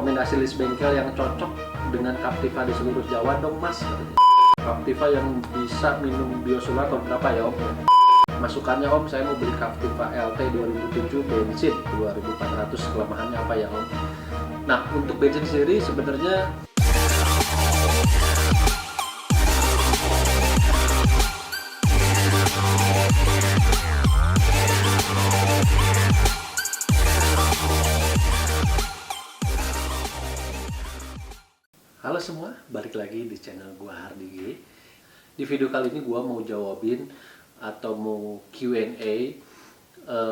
rekomendasi list bengkel yang cocok dengan Captiva di seluruh Jawa dong mas. Captiva yang bisa minum biosolar atau berapa ya om? Masukannya om, saya mau beli Captiva LT 2007 bensin 2400, kelemahannya apa ya om? Nah untuk bensin sendiri sebenarnya halo semua, balik lagi di channel gua Hardy G. Di video kali ini gua mau jawabin atau mau Q&A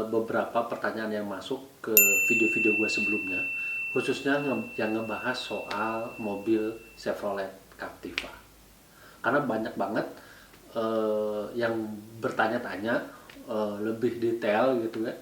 beberapa pertanyaan yang masuk ke video-video gua sebelumnya, khususnya yang ngebahas soal mobil Chevrolet Captiva. Karena banyak banget yang bertanya-tanya lebih detail gitu ya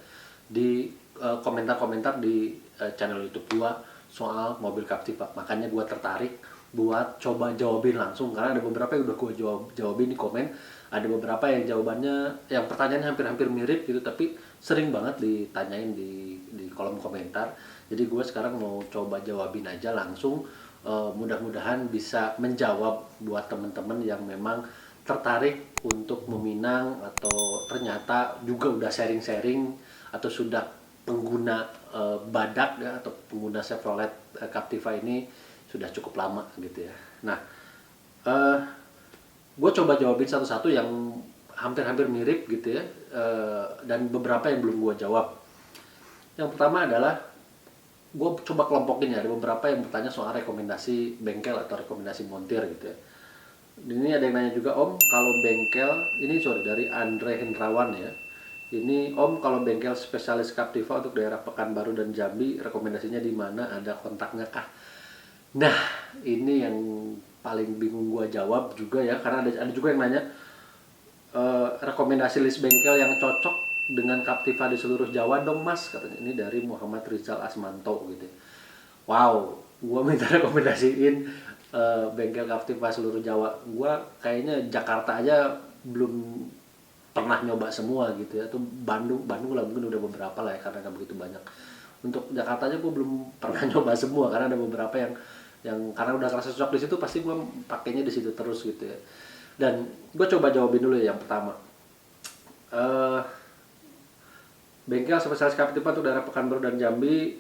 di komentar-komentar di channel YouTube gua soal mobil Captiva. Makanya gue tertarik buat coba jawabin langsung, karena ada beberapa yang udah gue jawabin di komen, ada beberapa yang jawabannya, yang pertanyaannya hampir-hampir mirip gitu, tapi sering banget ditanyain di kolom komentar. Jadi gue sekarang mau coba jawabin aja langsung, mudah-mudahan bisa menjawab buat temen-temen yang memang tertarik untuk meminang atau ternyata juga udah sharing-sharing atau sudah pengguna badak ya, atau pengguna Chevrolet Captiva ini sudah cukup lama gitu ya. Nah, gue coba jawabin satu-satu yang hampir-hampir mirip gitu ya, dan beberapa yang belum gue jawab. Yang pertama adalah gue coba kelompokin ya, ada beberapa yang bertanya soal rekomendasi bengkel atau rekomendasi montir gitu ya. Ini ada yang nanya juga om, kalau bengkel ini dari Andre Hendrawan ya. Ini om, kalau bengkel spesialis Captiva untuk daerah Pekanbaru dan Jambi, rekomendasinya di mana? Ada kontaknya kah? Nah, ini yang paling bingung gua jawab juga ya, karena ada juga yang nanya rekomendasi list bengkel yang cocok dengan Captiva di seluruh Jawa dong mas, katanya. Ini dari Muhammad Rizal Asmanto gitu. Wow, gua minta rekomendasiin bengkel Captiva seluruh Jawa. Gua kayaknya Jakarta aja belum pernah nyoba semua gitu ya. Tuh Bandung lah mungkin udah beberapa lah ya, karena nggak begitu banyak. Untuk Jakarta aja gue belum pernah nyoba semua, karena ada beberapa yang karena udah kerasa cocok di situ, pasti gue pakainya di situ terus gitu ya. Dan gue coba jawabin dulu ya yang pertama. Bengkel spesialis Captiva untuk daerah Pekanbaru dan Jambi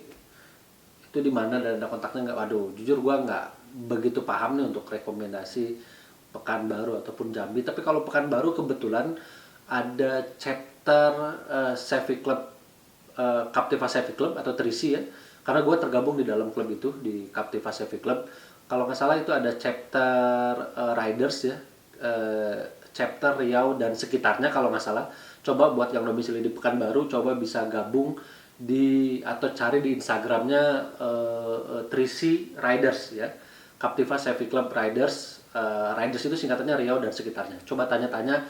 itu di mana dan ada kontaknya nggak? Waduh, jujur gue nggak begitu paham nih untuk rekomendasi Pekanbaru ataupun Jambi. Tapi kalau Pekanbaru kebetulan ada chapter Chevy Club, Captiva Chevy Club atau Trisi ya, karena gue tergabung di dalam klub itu, di Captiva Chevy Club. Kalau nggak salah itu ada chapter Riders ya, chapter Riau dan sekitarnya kalau nggak salah. Coba buat yang domisili di Pekanbaru, coba bisa gabung di atau cari di Instagramnya Trisi Riders ya, Captiva Chevy Club Riders. Riders itu singkatannya Riau dan sekitarnya. Coba tanya-tanya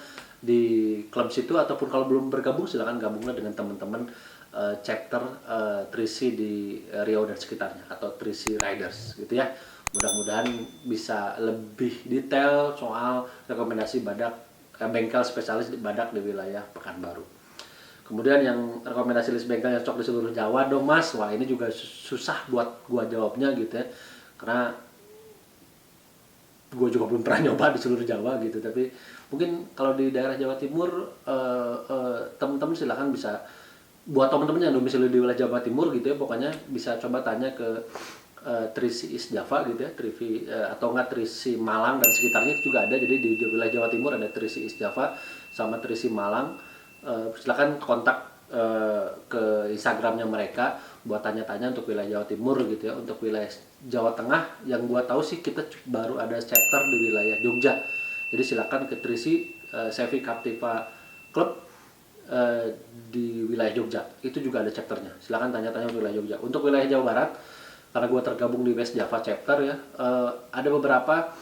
di klub situ, ataupun kalau belum bergabung silakan gabunglah dengan teman-teman chapter Trisi di Riau dan sekitarnya atau Trisi Riders gitu ya. Mudah-mudahan bisa lebih detail soal rekomendasi bengkel spesialis di badak di wilayah Pekanbaru. Kemudian yang rekomendasi list bengkel yang cocok di seluruh Jawa dong mas. Wah ini juga susah buat gua jawabnya gitu ya, karena gue juga belum pernah nyoba di seluruh Jawa gitu. Tapi mungkin kalau di daerah Jawa Timur, teman-teman silahkan bisa, buat teman-teman yang domisili di wilayah Jawa Timur gitu ya, pokoknya bisa coba tanya ke Trisi East Java gitu ya, atau enggak Trisi Malang dan sekitarnya itu juga ada. Jadi di wilayah Jawa Timur ada Trisi East Java sama Trisi Malang. Silakan kontak ke Instagramnya mereka buat tanya-tanya untuk wilayah Jawa Timur gitu ya. Untuk wilayah Jawa Tengah yang gua tahu sih kita baru ada chapter di wilayah Jogja. Jadi silakan ke Trisi Chevy Captiva Club di wilayah Jogja. Itu juga ada chapternya. Silakan tanya-tanya untuk wilayah Jogja. Untuk wilayah Jawa Barat, karena gua tergabung di West Java chapter ya, ada beberapa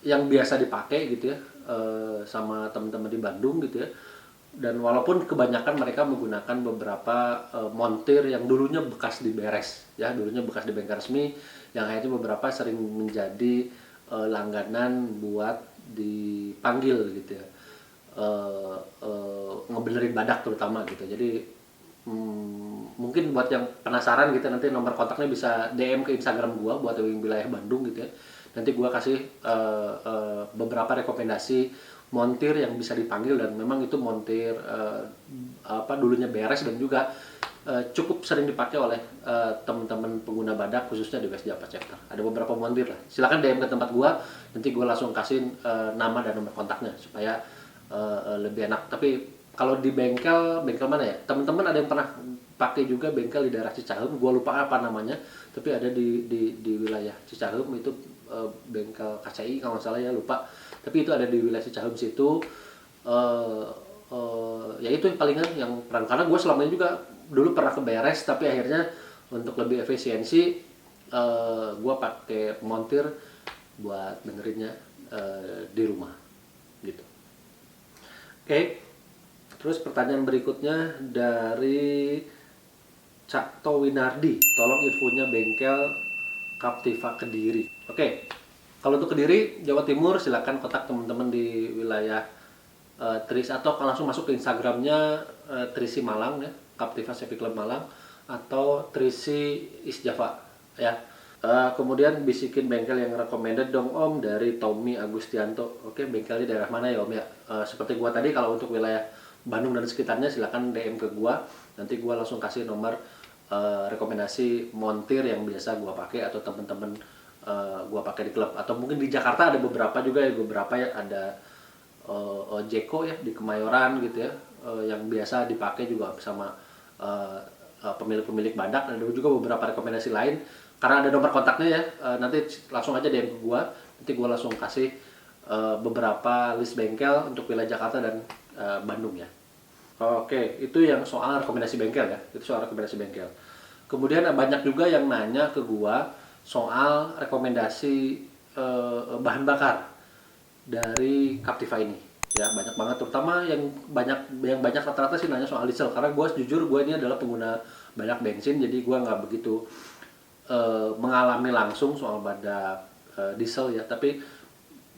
yang biasa dipakai gitu ya, sama teman-teman di Bandung gitu ya. Dan walaupun kebanyakan mereka menggunakan beberapa montir yang dulunya bekas diberes ya, dulunya bekas di bengkel resmi, yang akhirnya beberapa sering menjadi langganan buat dipanggil gitu ya, ngebenerin badak terutama gitu. Jadi Mungkin buat yang penasaran gitu, nanti nomor kontaknya bisa DM ke Instagram gue buat yang wilayah Bandung gitu ya. Nanti gue kasih beberapa rekomendasi montir yang bisa dipanggil, dan memang itu montir dulunya beres dan juga cukup sering dipakai oleh teman-teman pengguna badak khususnya di West Java Chapter. Ada beberapa montir lah. Silakan DM ke tempat gua, nanti gua langsung kasih nama dan nomor kontaknya supaya lebih enak. Tapi kalau di bengkel mana ya? Teman-teman ada yang pernah pakai juga bengkel di daerah Cicahem, gua lupa apa namanya, tapi ada di wilayah Cicahem itu bengkel KCI kalau nggak salah ya, lupa. Tapi itu ada di wilayah Cicahem situ. Ya itu palingan yang peran, karena gue selama ini juga dulu pernah ke beres, tapi akhirnya untuk lebih efisiensi gue pakai montir buat benerinnya di rumah gitu. Oke. Terus pertanyaan berikutnya dari Cak Winardi, tolong infonya bengkel Captiva Kediri. Oke. Kalau untuk Kediri, Jawa Timur, silakan kontak teman-teman di wilayah Tris, atau langsung masuk ke Instagramnya Trisi Malang ya, Captiva Safety Club Malang, atau Trisi East Java ya. Kemudian bisikin bengkel yang recommended dong Om, dari Tommy Agustianto. Oke, bengkelnya daerah mana ya Om ya? Seperti gua tadi, kalau untuk wilayah Bandung dan sekitarnya silakan DM ke gua, nanti gua langsung kasih nomor rekomendasi montir yang biasa gua pakai atau temen-temen gua pakai di klub. Atau mungkin di Jakarta ada beberapa juga ya, ada Jeko ya di Kemayoran gitu ya, yang biasa dipakai juga sama pemilik-pemilik badak. Dan ada juga beberapa rekomendasi lain, karena ada nomor kontaknya ya, nanti langsung aja DM ke gua, nanti gua langsung kasih beberapa list bengkel untuk wilayah Jakarta dan Bandung ya. Oke, itu yang soal rekomendasi bengkel ya, itu soal rekomendasi bengkel. Kemudian banyak juga yang nanya ke gua soal rekomendasi bahan bakar dari Captiva ini ya, banyak banget, terutama yang banyak rata-rata sih nanya soal diesel, karena jujur gue ini adalah pengguna banyak bensin, jadi gue nggak begitu mengalami langsung soal badak diesel ya, tapi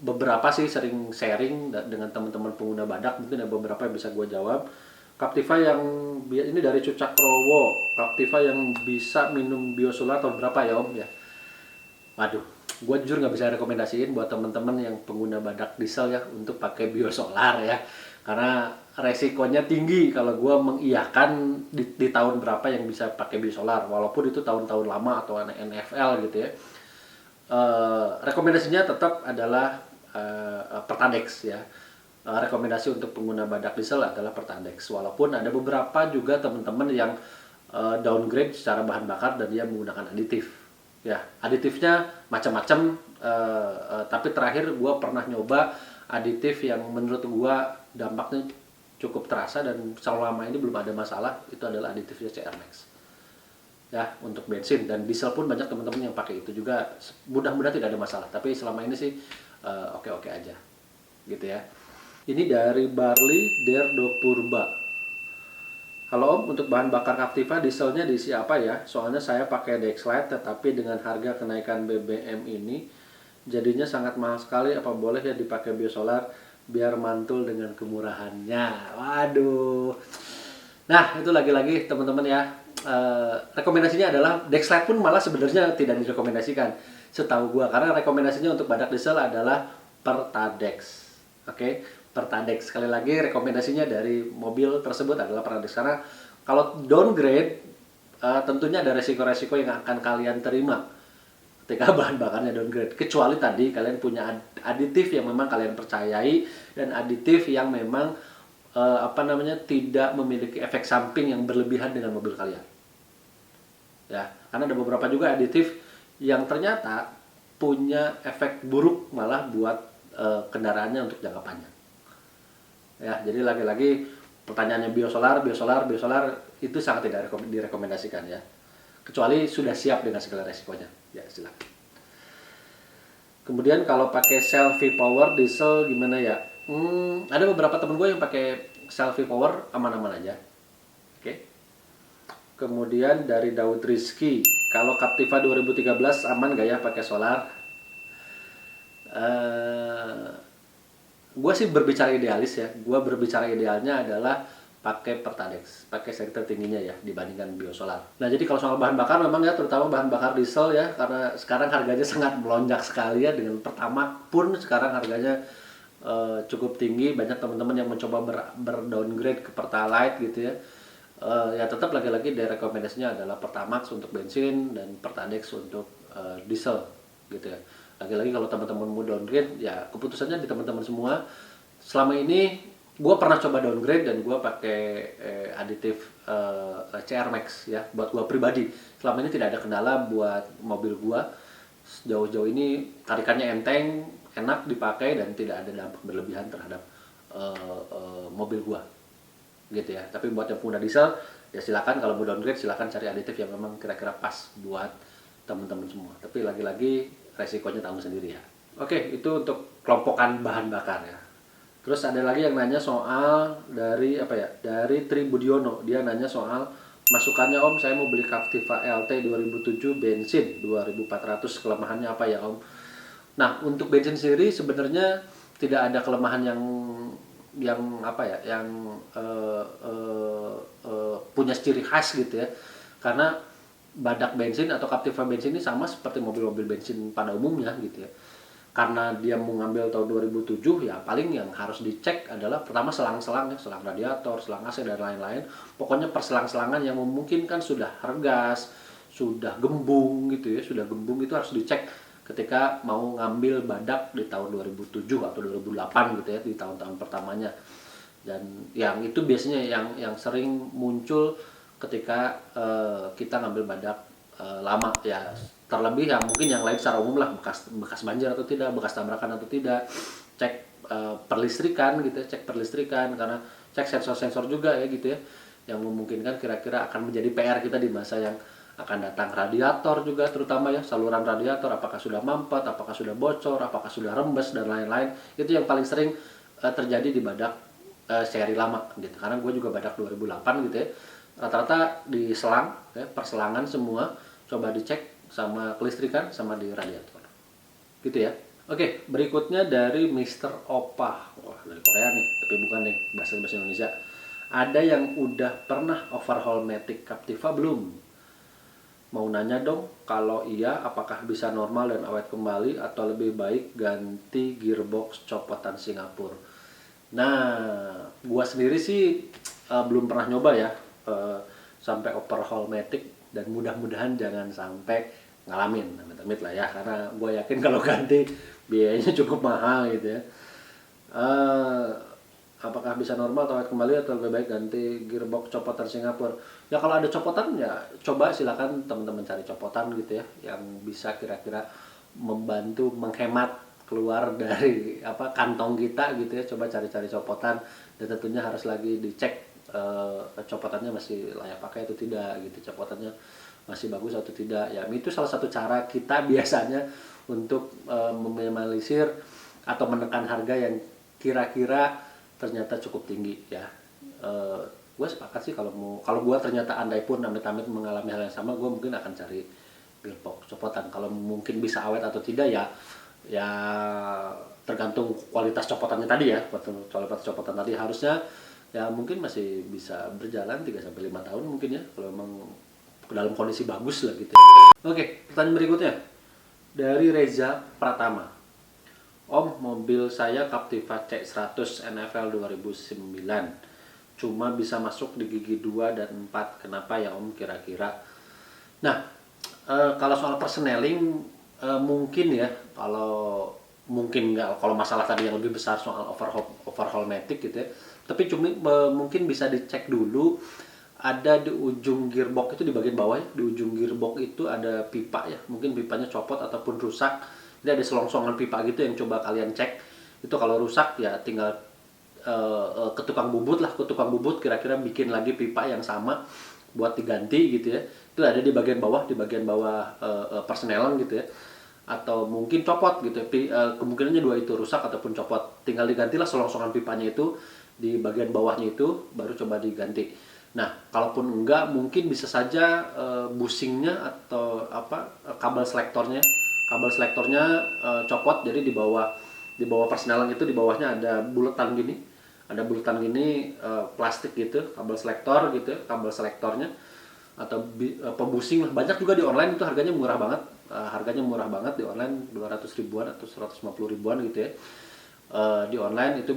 beberapa sih sering sharing dengan teman-teman pengguna badak, mungkin ada beberapa yang bisa gue jawab. Captiva yang ini dari Cucak Rowo, Captiva yang bisa minum biosolar tahun berapa ya Om ya? Waduh, gue jujur nggak bisa rekomendasiin buat teman-teman yang pengguna badak diesel ya untuk pakai biosolar ya, karena resikonya tinggi kalau gue mengiyakan di tahun berapa yang bisa pakai biosolar, walaupun itu tahun-tahun lama atau NFL gitu ya. Rekomendasinya tetap adalah Pertadex ya. Rekomendasi untuk pengguna badak diesel adalah Pertadex, walaupun ada beberapa juga teman-teman yang downgrade secara bahan bakar dan dia menggunakan aditif ya. Aditifnya macam-macam, tapi terakhir gue pernah nyoba aditif yang menurut gue dampaknya cukup terasa dan selama ini belum ada masalah, itu adalah aditifnya CR Max ya, untuk bensin dan diesel pun banyak teman-teman yang pakai itu juga, mudah-mudahan tidak ada masalah, tapi selama ini sih oke-oke aja gitu ya. Ini dari Barley Derdo Purba. Halo Om, untuk bahan bakar Captiva dieselnya diisi apa ya? Soalnya saya pakai Dexlite, tetapi dengan harga kenaikan BBM ini jadinya sangat mahal sekali. Apa boleh ya dipakai biosolar biar mantul dengan kemurahannya? Waduh. Nah, itu lagi-lagi teman-teman ya. Rekomendasinya adalah Dexlite pun malah sebenarnya tidak direkomendasikan setahu gua, karena rekomendasinya untuk badak diesel adalah Pertadex. Oke, Pertadex. Sekali lagi rekomendasinya dari mobil tersebut adalah Pertadex, karena kalau downgrade tentunya ada resiko-resiko yang akan kalian terima ketika bahan bakarnya downgrade, kecuali tadi kalian punya aditif yang memang kalian percayai dan aditif yang memang tidak memiliki efek samping yang berlebihan dengan mobil kalian ya, karena ada beberapa juga aditif yang ternyata punya efek buruk malah buat kendaraannya untuk jangka panjang ya. Jadi lagi-lagi pertanyaannya biosolar itu sangat tidak direkomendasikan ya, kecuali sudah siap dengan segala resikonya ya, silakan. Kemudian kalau pakai selfie power diesel gimana ya? Ada beberapa temen gue yang pakai selfie power, aman-aman aja. Oke. Kemudian dari Daud Rizky, kalau Captiva 2013 aman gak ya pakai solar? Gue sih berbicara idealis ya. Gue berbicara idealnya adalah pakai Pertadex, pakai seri tertingginya ya dibandingkan biosolar. Nah jadi kalau soal bahan bakar memang ya, terutama bahan bakar diesel ya, karena sekarang harganya sangat melonjak sekali ya, dengan Pertamax pun sekarang harganya cukup tinggi. Banyak teman-teman yang mencoba berdowngrade ke Pertalite gitu ya. Ya tetap lagi-lagi rekomendasinya adalah Pertamax untuk bensin dan Pertadex untuk diesel gitu ya. Lagi-lagi kalau teman-teman mau downgrade ya keputusannya di teman-teman semua. Selama ini gue pernah coba downgrade dan gue pakai aditif CR Max ya buat gue pribadi. Selama ini tidak ada kendala buat mobil gue. Sejauh-jauh ini tarikannya enteng, enak dipakai dan tidak ada dampak berlebihan terhadap mobil gue gitu ya. Tapi buat yang pengguna diesel ya silakan, kalau mau downgrade silakan cari aditif yang memang kira-kira pas buat teman-teman semua. Tapi lagi-lagi resikonya tanggung sendiri ya. Oke, itu untuk kelompokan bahan bakar ya. Terus ada lagi yang nanya soal dari apa ya? Dari Tri Budiono. Dia nanya soal masukannya Om, saya mau beli Captiva LT 2007 bensin 2400, kelemahannya apa ya Om? Nah, untuk bensin sendiri sebenarnya tidak ada kelemahan yang apa ya, yang punya ciri khas gitu ya. Karena badak bensin atau Captiva bensin ini sama seperti mobil-mobil bensin pada umumnya gitu ya. Karena dia mau ngambil tahun 2007 ya paling yang harus dicek adalah pertama selang-selang ya, selang radiator, selang AC dan lain-lain. Pokoknya perselang-selangan yang memungkinkan sudah hergas, sudah gembung gitu ya, sudah gembung itu harus dicek ketika mau ngambil badak di tahun 2007 atau 2008 gitu ya, di tahun-tahun pertamanya. Dan yang itu biasanya yang sering muncul ketika kita ngambil badak lama ya. Terlebih ya mungkin yang lain secara umum lah, bekas banjir atau tidak, bekas tabrakan atau tidak, cek perlistrikan gitu ya, cek perlistrikan, karena cek sensor-sensor juga ya gitu ya, yang memungkinkan kira-kira akan menjadi PR kita di masa yang akan datang. Radiator juga terutama ya, saluran radiator apakah sudah mampet, apakah sudah bocor, apakah sudah rembes dan lain-lain, itu yang paling sering terjadi di badak seri lama gitu. Karena gue juga badak 2008 gitu ya, rata-rata di selang ya, perselangan semua coba dicek sama kelistrikan sama di radiator gitu ya. Oke, berikutnya dari Mr. Opa. Wah, dari Korea nih, tapi bukan nih, bahasa Indonesia. Ada yang udah pernah overhaul Matic Captiva belum? Mau nanya dong, kalau iya apakah bisa normal dan awet kembali atau lebih baik ganti gearbox copotan Singapura? Nah, gua sendiri sih belum pernah nyoba ya sampai overhaul Matic, dan mudah-mudahan jangan sampai ngalamin amit-amit lah ya, karena gue yakin kalau ganti biayanya cukup mahal gitu ya. Apakah bisa normal atau kembali atau lebih baik ganti gearbox copotan Singapura? Ya kalau ada copotan ya coba silakan teman-teman cari copotan gitu ya, yang bisa kira-kira membantu menghemat keluar dari kantong kita gitu ya. Coba cari-cari copotan, dan tentunya harus lagi dicek copotannya masih layak pakai atau tidak gitu, copotannya masih bagus atau tidak ya. Itu salah satu cara kita biasanya untuk meminimalisir atau menekan harga yang kira-kira ternyata cukup tinggi ya. Gue sepakat sih, kalau gue ternyata andai pun amit-amit mengalami hal yang sama, gue mungkin akan cari gearbox copotan. Kalau mungkin bisa awet atau tidak ya tergantung kualitas copotannya tadi ya. Kualitas copotan tadi harusnya ya mungkin masih bisa berjalan 3-5 tahun mungkin ya, kalau memang dalam kondisi bagus lah gitu. Oke, pertanyaan berikutnya dari Reza Pratama. Om, mobil saya Captiva C100 NFL 2009, cuma bisa masuk di gigi 2 dan 4, kenapa ya Om kira-kira? Nah, kalau soal persneling mungkin ya, kalau mungkin nggak, kalau masalah tadi yang lebih besar soal overhaul Matic gitu ya, tapi cuma mungkin bisa dicek dulu. Ada di ujung gearbox itu, di bagian bawah ya, di ujung gearbox itu ada pipa ya, mungkin pipanya copot ataupun rusak. Jadi ada selongsongan pipa gitu yang coba kalian cek. Itu kalau rusak ya tinggal ke tukang bubut lah, ke tukang bubut kira-kira bikin lagi pipa yang sama buat diganti gitu ya. Itu ada di bagian bawah, persneling gitu ya. Atau mungkin copot gitu ya. Kemungkinannya dua itu, rusak ataupun copot. Tinggal digantilah selongsongan pipanya itu di bagian bawahnya itu, baru coba diganti. Nah, kalaupun enggak, mungkin bisa saja bushingnya atau kabel selektornya copot. Jadi di bawah persneling itu, di bawahnya ada buletan gini, ada bulutan gini, plastik gitu, kabel selektor gitu, kabel selektornya atau pembusing lah. Banyak juga di online itu harganya murah banget. Harganya murah banget di online, 200 ribuan atau 150 ribuan gitu ya. Di online itu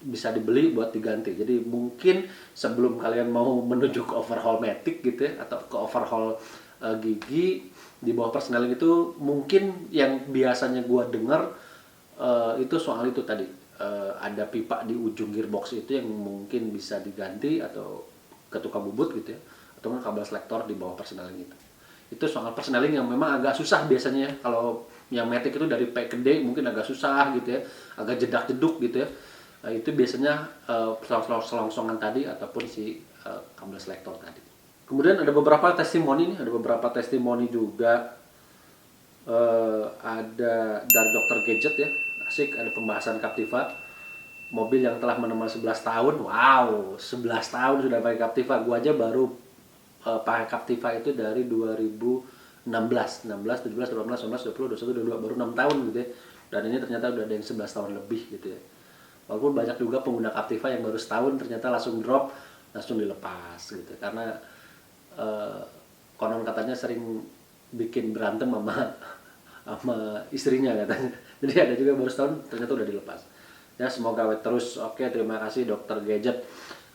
bisa dibeli buat diganti. Jadi mungkin sebelum kalian mau menuju ke overhaul matic gitu ya, atau ke overhaul gigi di bawah persneling itu, mungkin yang biasanya gua dengar itu soal itu tadi, ada pipa di ujung gearbox itu yang mungkin bisa diganti atau ke tukang bubut gitu ya, atau kabel selektor di bawah persneling itu soal persneling yang memang agak susah biasanya ya. Kalau yang matic itu dari P ke D mungkin agak susah gitu ya, agak jedak-jeduk gitu ya. Itu biasanya selongsongan tadi ataupun si kabel selektor tadi. Kemudian ada beberapa testimoni nih, ada beberapa testimoni juga, ada dari Dokter Gadget ya, asik, ada pembahasan Captiva, mobil yang telah menemani 11 tahun. Wow, 11 tahun sudah pakai Captiva. Gua aja baru pakai Captiva itu dari 2016, 17, 18, 19, 20, 21, 22, baru 6 tahun gitu ya. Dan ini ternyata udah ada yang 11 tahun lebih gitu ya. Walaupun banyak juga pengguna Captiva yang baru setahun ternyata langsung drop, langsung dilepas gitu. Karena konon katanya sering bikin berantem sama istrinya katanya. Jadi ada juga baru setahun ternyata udah dilepas. Ya semoga awet terus. Oke, terima kasih Dokter Gadget.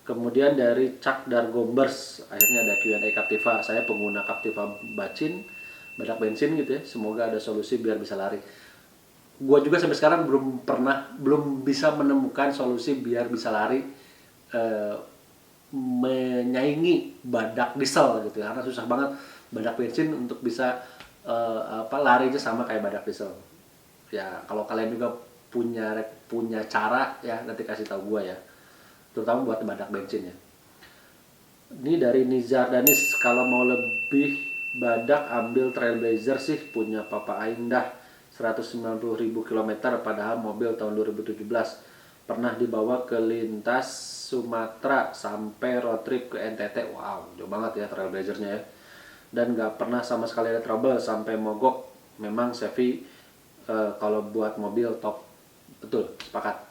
Kemudian dari Chuck Dargombers, akhirnya ada Q&A Captiva. Saya pengguna Captiva bacin, badak bensin gitu ya. Semoga ada solusi biar bisa lari. Gua juga sampai sekarang belum bisa menemukan solusi biar bisa lari menyaingi badak diesel gitu ya. Karena susah banget badak bensin untuk bisa lari aja sama kayak badak diesel. Ya kalau kalian juga punya cara ya, nanti kasih tahu gua ya, terutama buat badak bensin ya. Ini dari Nizar Danis, kalau mau lebih badak ambil Trailblazer sih, punya Papa Aing dah, 190.000 km, padahal mobil tahun 2017. Pernah dibawa ke lintas Sumatera sampai road trip ke NTT. Wow, jauh banget ya Trailblazernya ya. Dan nggak pernah sama sekali ada trouble sampai mogok. Memang Chevy kalau buat mobil top. Betul, sepakat.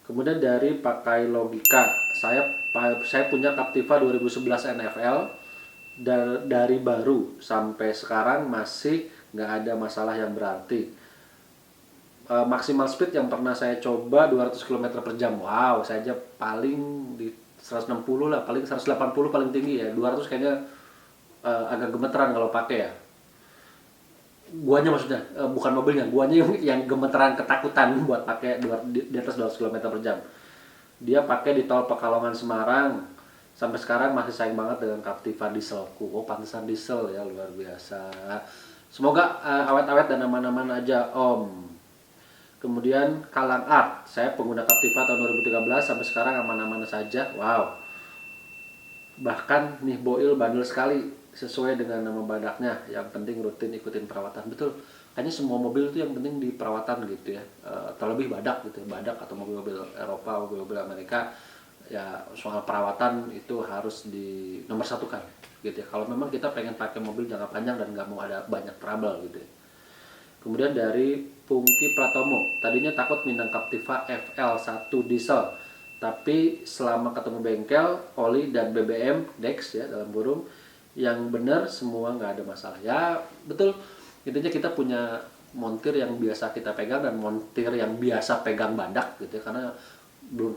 Kemudian dari Pakai Logika, saya punya Captiva 2011 NFL, dari baru sampai sekarang masih nggak ada masalah yang berarti. Maksimal speed yang pernah saya coba 200 km per jam. Wow, saya aja paling di 160 lah, paling 180 paling tinggi ya. 200 kayaknya agak gemeteran kalau pakai ya. Guanya maksudnya, bukan mobilnya, guanya yang gemeteran ketakutan buat pakai di atas 200 km per jam. Dia pakai di tol Pekalongan Semarang, sampai sekarang masih sayang banget dengan Captiva dieselku. Oh, pantesan diesel ya, luar biasa. Semoga awet-awet dan aman-aman aja Om. Kemudian Kalang Art, saya pengguna Captiva tahun 2013 sampai sekarang aman-aman saja. Wow. Bahkan nih Boil bandel sekali, sesuai dengan nama badaknya, yang penting rutin ikutin perawatan. Betul, kayaknya semua mobil itu yang penting di perawatan gitu ya. Terlebih badak gitu, badak atau mobil-mobil Eropa, mobil-mobil Amerika ya, soal perawatan itu harus di nomor satukan gitu ya. Kalau memang kita pengen pakai mobil jangka panjang dan nggak mau ada banyak trouble gitu ya. Kemudian dari Pungki Pratomo, tadinya takut minang Captiva FL1 diesel, tapi selama ketemu bengkel, oli dan BBM, Dex ya dalam burung, yang benar semua nggak ada masalah ya. Betul, intinya kita punya montir yang biasa kita pegang dan montir yang biasa pegang badak gitu ya, karena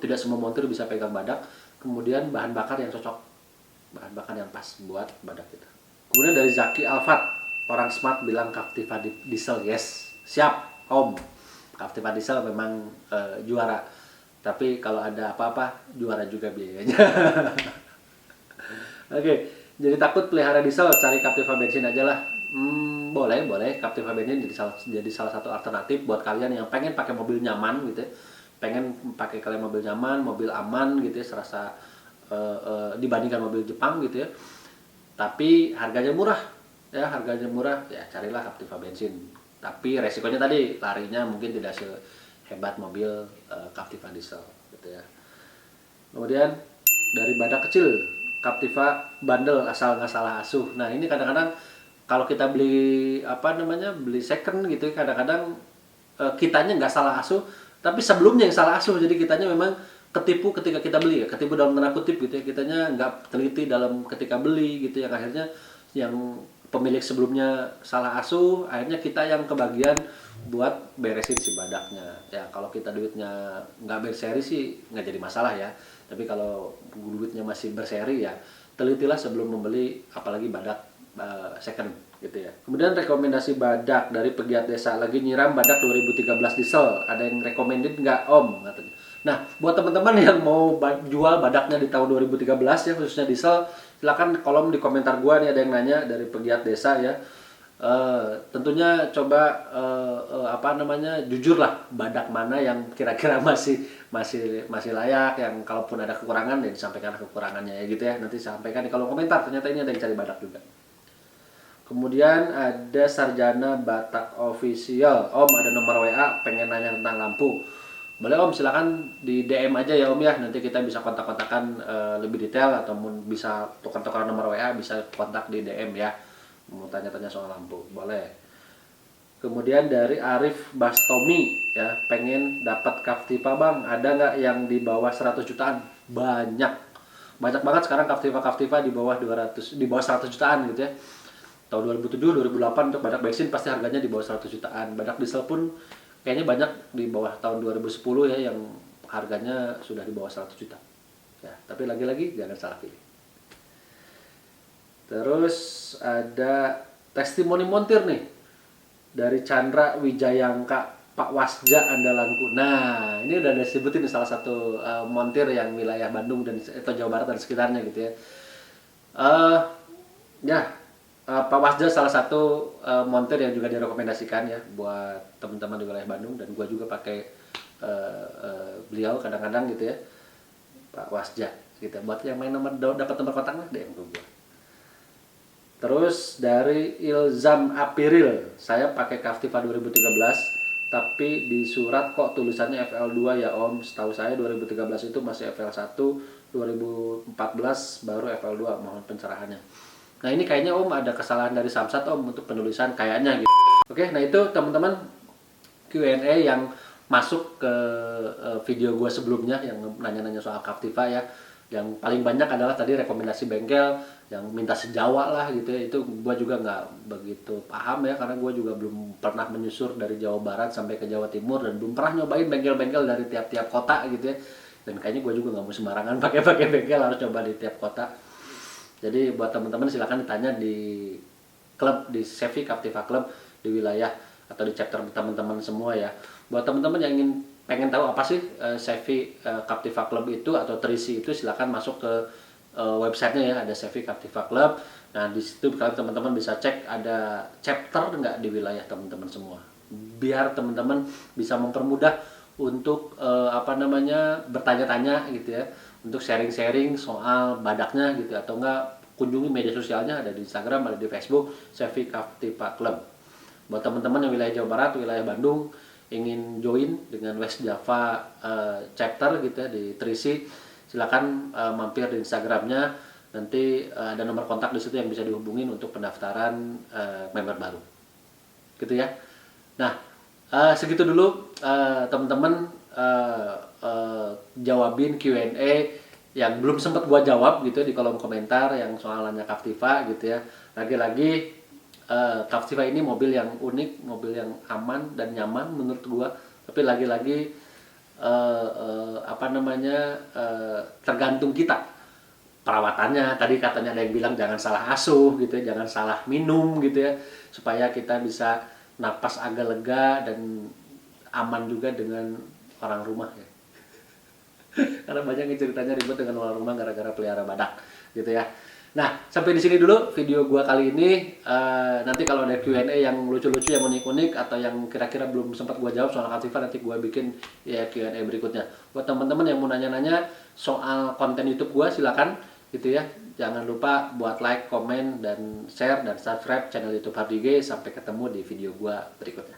tidak semua montir bisa pegang badak. Kemudian bahan bakar yang cocok, bahan bakar yang pas buat badak kita. Kemudian dari Zaki Alfat, orang smart bilang Captiva diesel. Yes, siap Om. Captiva diesel memang juara, tapi kalau ada apa-apa juara juga biayanya. Oke. Jadi takut pelihara diesel, cari Captiva bensin aja lah. Boleh. Captiva bensin jadi salah satu alternatif buat kalian yang pengen pakai mobil nyaman gitu ya. Pengen pakai kalian mobil nyaman, mobil aman gitu ya, serasa dibandingkan mobil Jepang gitu ya. Tapi harganya murah. Ya, carilah Captiva bensin. Tapi resikonya tadi, larinya mungkin tidak sehebat mobil Captiva diesel gitu ya. Kemudian dari badak kecil, Captiva bandel asal nggak salah asuh. Nah ini kadang-kadang kalau kita beli beli second gitu, kadang-kadang kitanya nggak salah asuh, tapi sebelumnya yang salah asuh. Jadi kitanya memang ketipu ketika kita beli ya, ketipu dalam tanda kutip gitu ya. Kitanya nggak teliti dalam ketika beli gitu, yang akhirnya yang pemilik sebelumnya salah asuh, akhirnya kita yang kebagian buat beresin si badaknya. Ya kalau kita duitnya nggak berseri sih nggak jadi masalah ya. Tapi kalau duitnya masih berseri ya telitilah sebelum membeli, apalagi badak second gitu ya. Kemudian rekomendasi badak dari pegiat desa, lagi nyiram badak 2013 diesel. Ada yang recommended nggak Om? Katanya. Nah, buat teman-teman yang mau jual badaknya di tahun 2013 ya, khususnya diesel, silakan kolom di komentar gua nih, ada yang nanya dari pegiat desa ya. Tentunya coba apa namanya, jujur lah badak mana yang kira-kira masih layak, yang kalaupun ada kekurangan ya disampaikan kekurangannya ya gitu ya, nanti sampaikan di kolom komentar. Ternyata ini ada yang cari badak juga. Kemudian ada Sarjana Batak Official, Om ada nomor WA pengen nanya tentang lampu. Boleh Om, silakan di DM aja ya Om ya, nanti kita bisa kontak-kontakan lebih detail, ataupun bisa tukar-tukar nomor WA, bisa kontak di DM ya, mau tanya-tanya soal lampu, boleh. Kemudian dari Arif Bastomi ya, pengen dapat Captiva Bang, ada nggak yang di bawah 100 jutaan? Banyak banget sekarang Captiva di bawah 200, di bawah 100 jutaan gitu ya. Tahun 2007, 2008 untuk badak bensin pasti harganya di bawah 100 jutaan. Badak diesel pun kayaknya banyak di bawah tahun 2010 ya, yang harganya sudah di bawah 100 juta. Ya, tapi lagi-lagi jangan salah pilih. Terus ada testimoni montir nih dari Chandra Wijayangka, Pak Wasja andalanku. Nah, ini udah disebutin salah satu montir yang wilayah Bandung dan atau Jawa Barat dan sekitarnya gitu ya. Ya, Pak Wasja salah satu montir yang juga direkomendasikan ya buat teman-teman di wilayah Bandung, dan gua juga pakai beliau kadang-kadang gitu ya, Pak Wasja gitu. Buat yang main dapat nomor kontaknya DM ke gua. Terus dari Ilzam Apiril, saya pakai Captiva 2013 tapi di surat kok tulisannya FL2 ya Om. Setahu saya 2013 itu masih FL1, 2014 baru FL2, mohon pencerahannya. Nah ini kayaknya Om ada kesalahan dari Samsat Om untuk penulisan kayaknya gitu. Oke, nah itu teman-teman Q&A yang masuk ke video gue sebelumnya yang nanya-nanya soal Captiva ya. Yang paling banyak adalah tadi rekomendasi bengkel yang minta sejawa lah gitu ya. Itu gue juga nggak begitu paham ya, karena gue juga belum pernah menyusur dari Jawa Barat sampai ke Jawa Timur, dan belum pernah nyobain bengkel-bengkel dari tiap-tiap kota gitu ya. Dan kayaknya gue juga nggak mau sembarangan pakai bengkel, harus coba di tiap kota. Jadi buat teman-teman silakan ditanya di klub, di Sevi Captiva Club di wilayah atau di chapter teman-teman semua ya. Buat teman-teman yang pengen tahu apa sih Sevi Captiva Club itu atau Trisi itu, silakan masuk ke websitenya ya, ada Sevi Captiva Club. Nah di situ kalian teman-teman bisa cek ada chapter nggak di wilayah teman-teman semua, biar teman-teman bisa mempermudah untuk bertanya-tanya gitu ya, untuk sharing-sharing soal badaknya gitu, atau enggak kunjungi media sosialnya, ada di Instagram, ada di Facebook Sevi Captiva Club. Buat teman-teman yang wilayah Jawa Barat, wilayah Bandung ingin join dengan West Java chapter gitu ya di Trisi, silakan mampir di Instagramnya, nanti ada nomor kontak di situ yang bisa dihubungin untuk pendaftaran member baru gitu ya. Nah segitu dulu teman-teman, jawabin Q&A yang belum sempat gua jawab gitu di kolom komentar yang soalannya Captiva gitu ya. Lagi-lagi Captiva ini mobil yang unik, mobil yang aman dan nyaman menurut gua, tapi lagi-lagi tergantung kita perawatannya. Tadi katanya ada yang bilang jangan salah asuh gitu ya, jangan salah minum gitu ya, supaya kita bisa napas agak lega dan aman juga dengan orang rumah ya. Karena banyak yang ceritanya ribet dengan orang rumah gara-gara pelihara badak gitu ya. Nah, sampai di sini dulu video gua kali ini. Nanti kalau ada Q&A yang lucu-lucu, yang unik-unik, atau yang kira-kira belum sempat gua jawab soal Captiva, nanti gua bikin ya Q&A berikutnya. Buat teman-teman yang mau nanya-nanya soal konten YouTube gua, silakan gitu ya. Jangan lupa buat like, komen, dan share, dan subscribe channel YouTube Hardy G. Sampai ketemu di video gua berikutnya.